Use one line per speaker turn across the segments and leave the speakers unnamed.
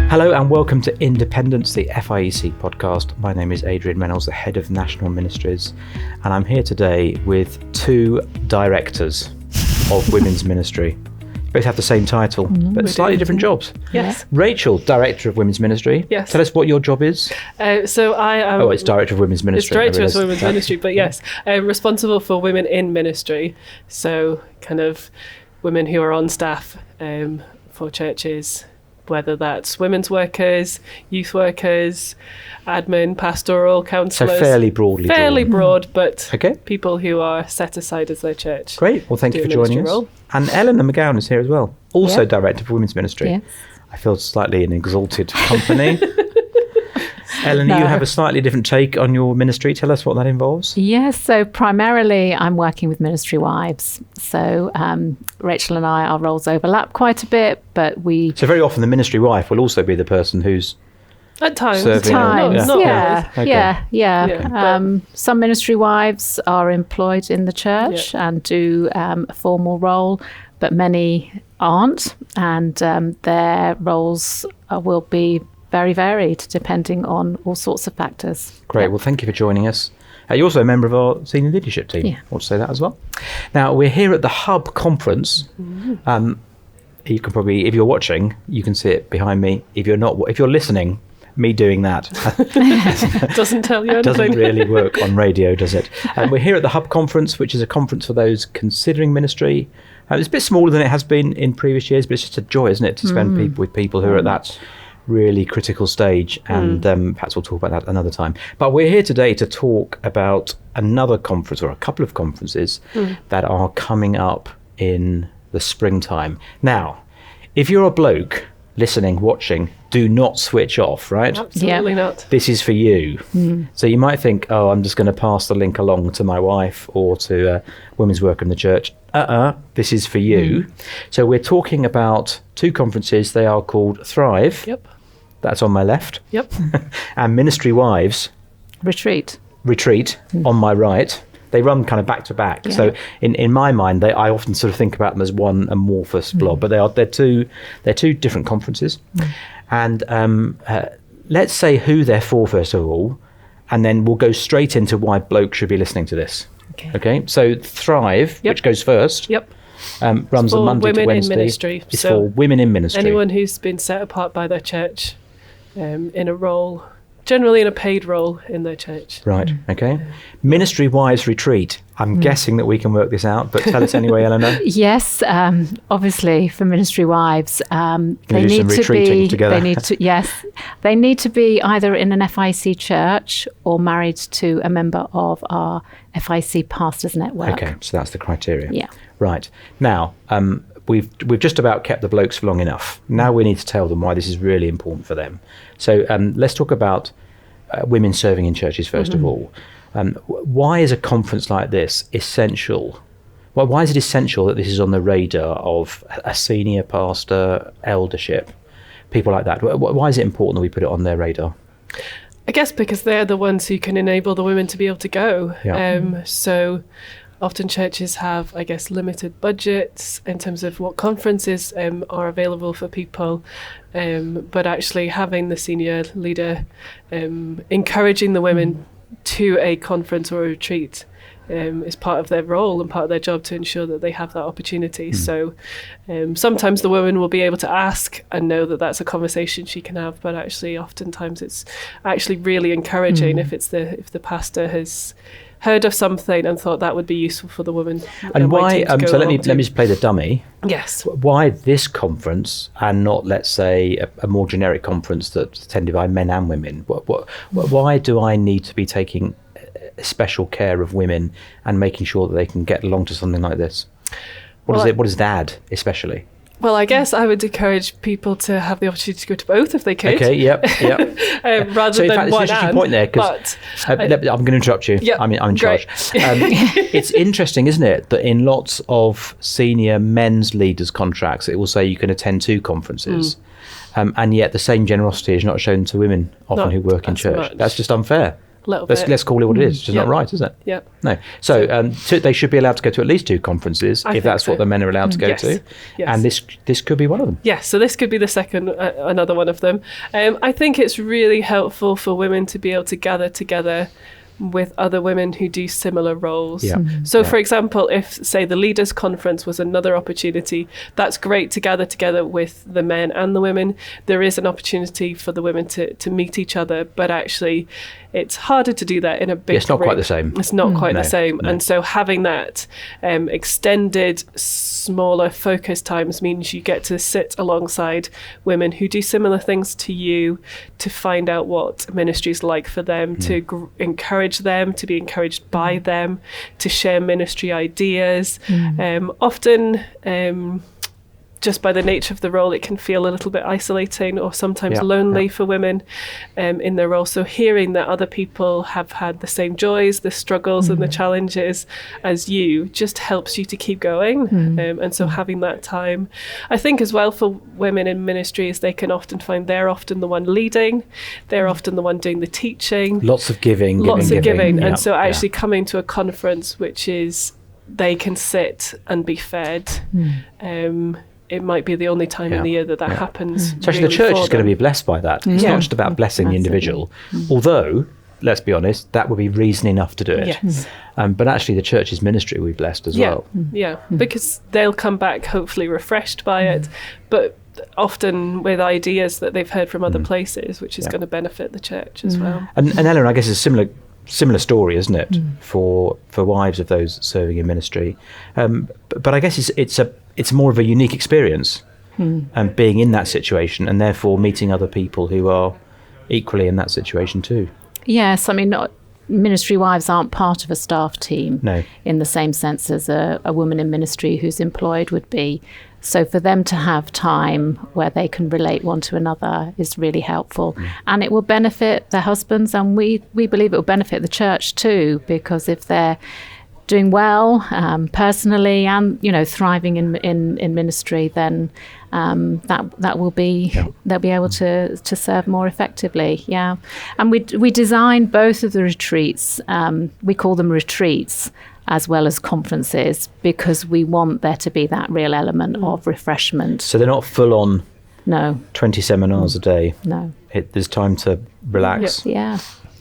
Hello and welcome to Independence, the FIEC podcast. My name is Adrian Reynolds, the head of National Ministries, and I'm here today with two directors of women's ministry. Both have the same title, but slightly different jobs.
Yes.
Rachel, Director of Women's Ministry.
Yes.
Tell us what your job is.
So I am...
it's Director of Women's Ministry.
It's Director of Women's Ministry, but yes, responsible for women in ministry. So kind of women who are on staff for churches, whether that's women's workers, youth workers, admin, pastoral, counsellors.
So fairly broadly.
Fairly broad, but
okay.
People who are set aside as their church.
Great. Well, thank you for joining us.
Role.
And Elinor Magowan is here as well, also Director of Women's Ministry.
Yes.
I feel slightly in exalted company. Elinor, you have a slightly different take on your ministry. Tell us what that involves.
Yes, so primarily I'm working with ministry wives. So Rachel and I, our roles overlap quite a bit, but we...
So very often the ministry wife will also be the person who's...
At times.
Serving
Some ministry wives are employed in the church and do a formal role, but many aren't, and their roles will be very varied depending on all sorts of factors.
Great. Well, thank you for joining us. You're also a member of our senior leadership team. I want to say that as well. Now, we're here at the Hub conference. You can probably, if you're watching, you can see it behind me. If you're not, if you're listening, me doing that
doesn't tell you anything.
Doesn't really work on radio, does it? We're here at the Hub conference, which is a conference for those considering ministry. It's a bit smaller than it has been in previous years, but it's just a joy, isn't it, to spend with people who are at that really critical stage, and perhaps we'll talk about that another time. But we're here today to talk about another conference, or a couple of conferences that are coming up in the springtime. Now, if you're a bloke listening, watching, do not switch off, right?
Absolutely not.
This is for you. So you might think, I'm just going to pass the link along to my wife or to women's work in the church. This is for you. So we're talking about two conferences. They are called Thrive.
Yep.
That's on my left.
Yep.
And Ministry Wives.
Retreat
on my right. They run kind of back to back. Yeah. So in my mind, I often sort of think about them as one amorphous blob, but they're two different conferences. And let's say who they're for first of all, and then we'll go straight into why blokes should be listening to this. Okay. So Thrive, which goes first.
Yep.
Runs on Monday to Wednesday.
In ministry.
It's for women in ministry.
Anyone who's been set apart by their church in a role, generally in a paid role in their church.
Right, okay. Ministry Wives Retreat. I'm guessing that we can work this out, but tell us anyway, Elinor.
Yes, obviously for ministry wives, they need to be
together.
They need to be either in an FIEC church or married to a member of our FIEC pastors network.
Okay, so that's the criteria.
Yeah.
Right. Now, we've just about kept the blokes for long enough. Now we need to tell them why this is really important for them. So let's talk about women serving in churches first of all. Why is a conference like this essential? Well, why is it essential that this is on the radar of a senior pastor, eldership, people like that? Why is it important that we put it on their radar?
I guess because they're the ones who can enable the women to be able to go. Yeah. So often churches have, I guess, limited budgets in terms of what conferences are available for people. But actually having the senior leader encouraging the women to a conference or a retreat is part of their role and part of their job to ensure that they have that opportunity. So sometimes the woman will be able to ask and know that that's a conversation she can have, but actually oftentimes it's actually really encouraging if the pastor has heard of something and thought that would be useful for the woman.
And why, so let me just play the dummy.
Yes.
Why this conference and not, let's say, a more generic conference that's attended by men and women? Why do I need to be taking special care of women and making sure that they can get along to something like this? What does it add, especially?
Well, I guess I would encourage people to have the opportunity to go to both if they could.
Okay, yep.
Rather
so in
than
fact,
one
it's an interesting point there, because I'm going to interrupt you.
Yep,
I'm in charge. It's interesting, isn't it, that in lots of senior men's leaders' contracts, it will say you can attend 2 conferences, and yet the same generosity is not shown to women often who work in church. That's just unfair.
little bit.
Let's call it what it is. It's just not right, is it?
Yeah.
No. So they should be allowed to go to at least 2 conferences if that's what the men are allowed to go to.
Yes.
And this could be one of them.
Yes, so this could be the second, another one of them. I think it's really helpful for women to be able to gather together with other women who do similar roles.
Yeah.
So for example, if say the leaders conference was another opportunity, that's great to gather together with the men and the women. There is an opportunity for the women to meet each other, but actually it's harder to do that in a big
It's not
group.
quite the same.
It's not quite the same.
No.
And so having that extended, smaller focus times means you get to sit alongside women who do similar things to you, to find out what ministry is like for them, to encourage them, to be encouraged by them, to share ministry ideas. Often, just by the nature of the role, it can feel a little bit isolating or sometimes lonely for women in their role. So hearing that other people have had the same joys, the struggles and the challenges as you just helps you to keep going. And so having that time, I think as well for women in ministry is they can often find they're often the one leading, they're often the one doing the teaching.
Lots of giving.
And so actually coming to a conference which is they can sit and be fed, it might be the only time in the year that happens.
So actually the church is going to be blessed by that. It's not just about blessing the individual, although, let's be honest, that would be reason enough to do it.
Yes.
But actually the church's ministry will be blessed as well.
Yeah, because they'll come back hopefully refreshed by it, but often with ideas that they've heard from other places, which is going to benefit the church as well.
And Elinor, I guess it's a similar story, isn't it, for wives of those serving in ministry? But I guess it's more of a unique experience, being in that situation and therefore meeting other people who are equally in that situation too.
Yes, I mean, ministry wives aren't part of a staff team in the same sense as a woman in ministry who's employed would be. So for them to have time where they can relate one to another is really helpful. And it will benefit their husbands, and we believe it will benefit the church too, because if they're doing well personally and thriving in ministry, then that will be they'll be able to serve more effectively. And we designed both of the retreats, we call them retreats as well as conferences, because we want there to be that real element of refreshment.
So they're not full on 20 seminars a day.
No,
there's time to relax,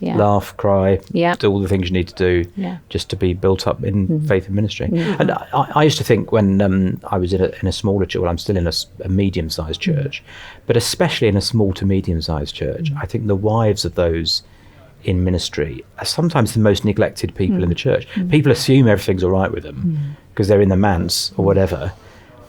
laugh, cry, do all the things you need to do just to be built up in faith and ministry. And I used to think when I was in a smaller church, well, I'm still in a medium-sized church, but especially in a small to medium-sized church, I think the wives of those in ministry are sometimes the most neglected people in the church. People assume everything's all right with them because they're in the manse or whatever.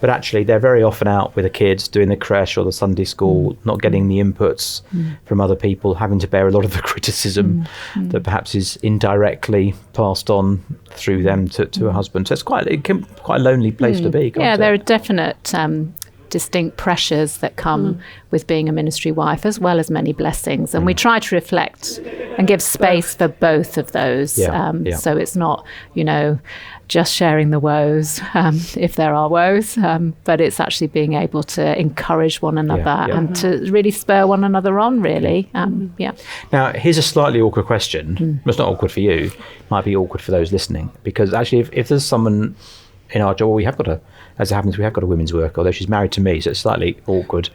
But actually, they're very often out with the kids, doing the creche or the Sunday school, not getting the inputs from other people, having to bear a lot of the criticism that perhaps is indirectly passed on through them to a husband. So it's quite a lonely place to be.
Yeah, there are definite distinct pressures that come with being a ministry wife, as well as many blessings. And we try to reflect and give space for both of those. So it's not, just sharing the woes, if there are woes, but it's actually being able to encourage one another and to really spur one another on, really. Now,
here's a slightly awkward question. It's not awkward for you. It might be awkward for those listening, because actually if there's someone in our job, as it happens, we have got a women's worker, although she's married to me, so it's slightly awkward.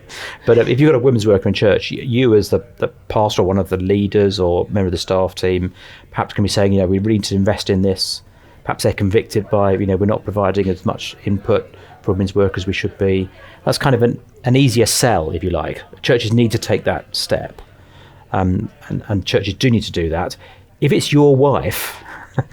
But if you've got a women's worker in church, you as the pastor or one of the leaders or member of the staff team, perhaps can be saying, we really need to invest in this. Perhaps they're convicted by, we're not providing as much input for women's work as we should be. That's kind of an easier sell, if you like. Churches need to take that step. And churches do need to do that. If it's your wife,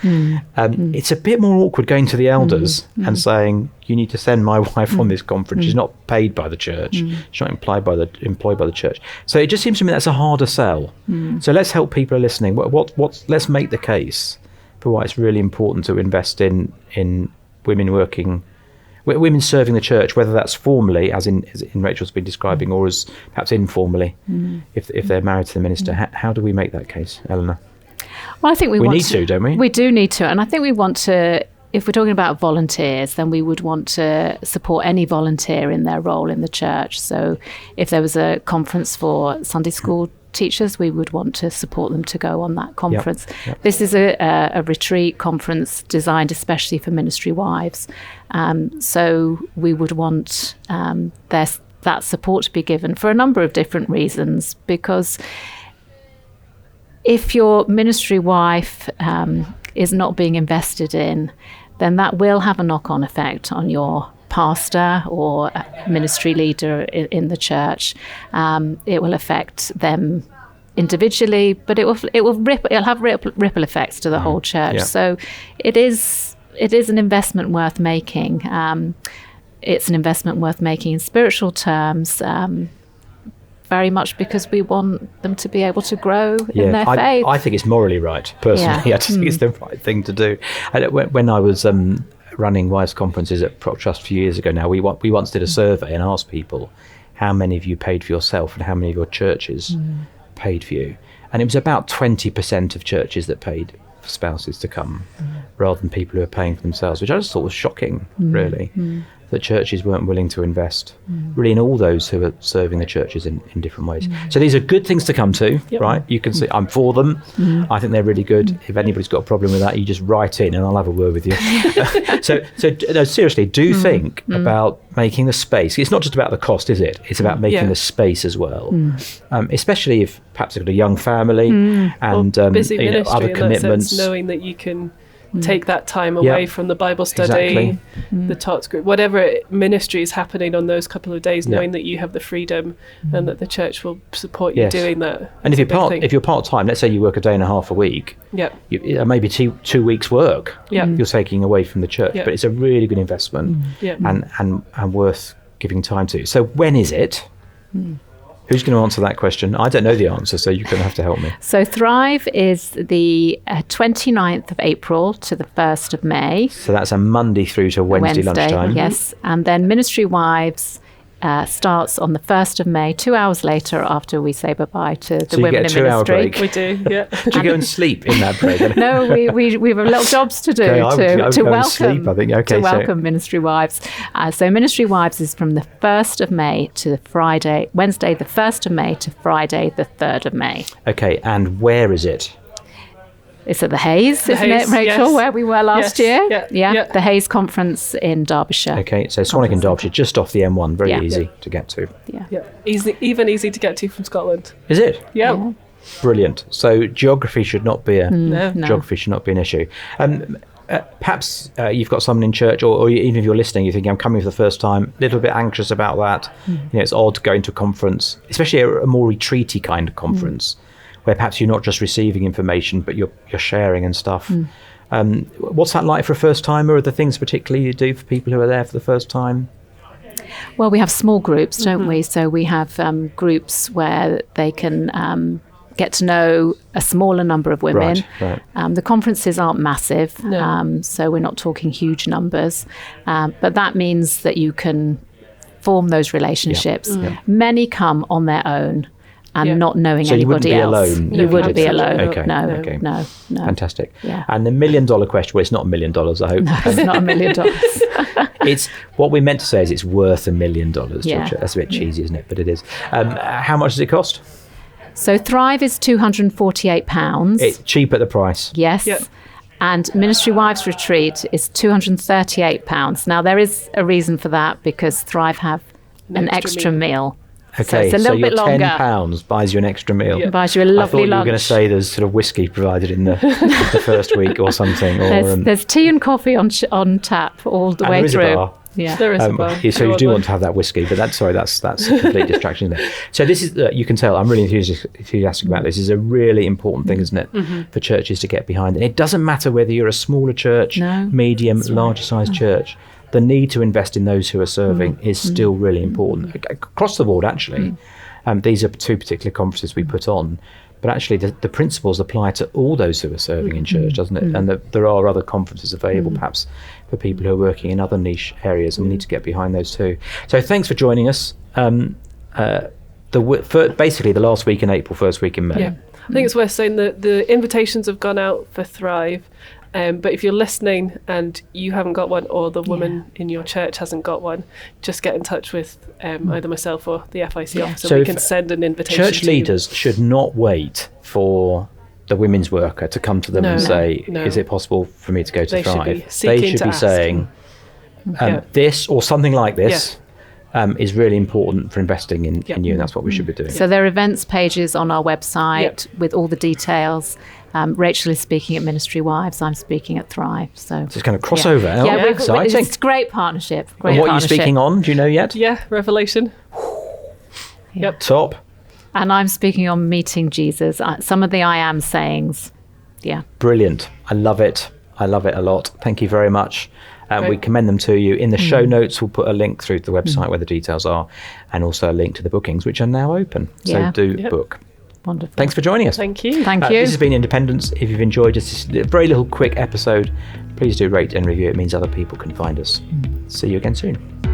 it's a bit more awkward going to the elders and saying, you need to send my wife on this conference. She's not paid by the church. She's not employed by the church. So it just seems to me that's a harder sell. So let's help people listening. Let's make the case for why it's really important to invest in women serving the church, whether that's formally, as in Rachel's been describing, or as perhaps informally, if they're married to the minister. How do we make that case, Elinor?
Well, I think we
need to, don't we?
We do need to, and I think we want to. If we're talking about volunteers, then we would want to support any volunteer in their role in the church. So if there was a conference for Sunday school teachers, we would want to support them to go on that conference. This is a retreat conference designed especially for ministry wives. So we would want that support to be given for a number of different reasons, because if your ministry wife is not being invested in, then that will have a knock-on effect on your pastor or ministry leader in the church. It will affect them individually, but it'll have ripple effects to the whole church. So it is an investment worth making. It's an investment worth making in spiritual terms, very much because we want them to be able to grow in their faith.
I think it's morally right, personally. I just think it's the right thing to do. When I was running wives conferences at Prop Trust a few years ago now, we once did a survey and asked people, how many of you paid for yourself and how many of your churches paid for you? And it was about 20% of churches that paid for spouses to come, rather than people who are paying for themselves, which I just thought was shocking, really. That churches weren't willing to invest really in all those who are serving the churches in different ways. So these are good things to come to, right? You can see I'm for them. I think they're really good. If anybody's got a problem with that, you just write in and I'll have a word with you. So no, seriously, do think about making the space. It's not just about the cost, is it? It's about making the space as well, especially if perhaps you've got a young family and
busy ministry,
other commitments.
Knowing that you can take that time away from the Bible study, the tots group, whatever ministry is happening on those couple of days, knowing that you have the freedom and that the church will support you doing that.
And if you're part-time, let's say you work a day and a half a week, maybe two weeks work you're taking away from the church, but it's a really good investment and worth giving time to. So when is it? Who's going to answer that question? I don't know the answer, so you're going to have to help me.
So Thrive is the 29th of April to the 1st of May.
So that's a Monday through to Wednesday lunchtime.
Yes. And then Ministry Wives starts on the 1st of May, 2 hours later after we say bye-bye to the women in ministry. So you get a 2-hour break?
We do, yeah.
Do you go and sleep in that break?
No, we have little jobs to do to welcome Ministry Wives. So Ministry Wives is from the 1st of May to Wednesday the 1st of May to Friday the 3rd of May.
Okay, and where is it?
It's at the Hayes, isn't it, Rachel, where we were last year?
Yeah,
the Hayes Conference in Derbyshire.
Okay, so Swanwick and Derbyshire, just off the M1, very easy to get to.
Yeah, easy to get to from Scotland.
Is it?
Yeah.
Brilliant. So geography should not be an issue. Perhaps you've got someone in church, or even if you're listening, you think, I'm coming for the first time, a little bit anxious about that. It's odd going to a conference, especially a more retreaty kind of conference, where perhaps you're not just receiving information, but you're sharing and stuff. What's that like for a first timer? Are there things particularly you do for people who are there for the first time?
Well, we have small groups, don't we? So we have groups where they can get to know a smaller number of women.
Right.
The conferences aren't massive, so we're not talking huge numbers. But that means that you can form those relationships. Many come on their own and not knowing anybody else. You wouldn't be alone.
Okay.
No.
Fantastic.
Yeah.
And the $1 million question, well, it's not $1 million, I hope.
No, it's not $1 million.
It's what we meant to say is it's worth $1 million. That's a bit cheesy, isn't it? But it is. How much does it cost?
So Thrive is £248.
It's cheap at the price.
Yes. Yep. And Ministry Wives Retreat is £238. Now, there is a reason for that, because Thrive have an extra meal.
Okay,
so it's a little bit longer.
£10 buys you an extra meal.
Yeah. Buys you a lovely lunch. I thought you were
going to say there's sort of whiskey provided in the first week or something.
There's tea and coffee on tap all the way through.
There is a bar.
Yeah,
there is a bar.
So you do want to have that whiskey, but that's a complete distraction there. So this is, you can tell I'm really enthusiastic about this. This is a really important thing, isn't it, for churches to get behind. And it doesn't matter whether you're a smaller church, medium, larger sized church. The need to invest in those who are serving is still really important across the board, actually. These are two particular conferences we put on, but actually the principles apply to all those who are serving in church, doesn't it? And there are other conferences available perhaps for people who are working in other niche areas, and we need to get behind those too. So thanks for joining us. Basically the last week in April, first week in May.
Yeah. I think it's worth saying that the invitations have gone out for Thrive, But if you're listening and you haven't got one, or the woman in your church hasn't got one, just get in touch with either myself or the FIEC officer.
So
we can send an invitation.
Church leaders should not wait for the women's worker to come to them and say, is it possible for me to go to Thrive? They should be saying, this or something like this is really important for investing in you, and that's what we should be doing.
So there are events pages on our website with all the details. Rachel is speaking at Ministry Wives. I'm speaking at Thrive. So
it's kind of crossover.
Exciting. It's a great partnership.
And what are you speaking on? Do you know yet?
Yeah, Revelation.
Yep. Top.
And I'm speaking on meeting Jesus. Some of the I am sayings. Yeah.
Brilliant. I love it. I love it a lot. Thank you very much. We commend them to you. In the show notes, we'll put a link through to the website where the details are, and also a link to the bookings, which are now open. So do book.
Wonderful.
Thanks for joining us.
Thank you.
Thank you.
This has been Independence. If you've enjoyed this very little quick episode, please do rate and review. It means other people can find us. See you again soon.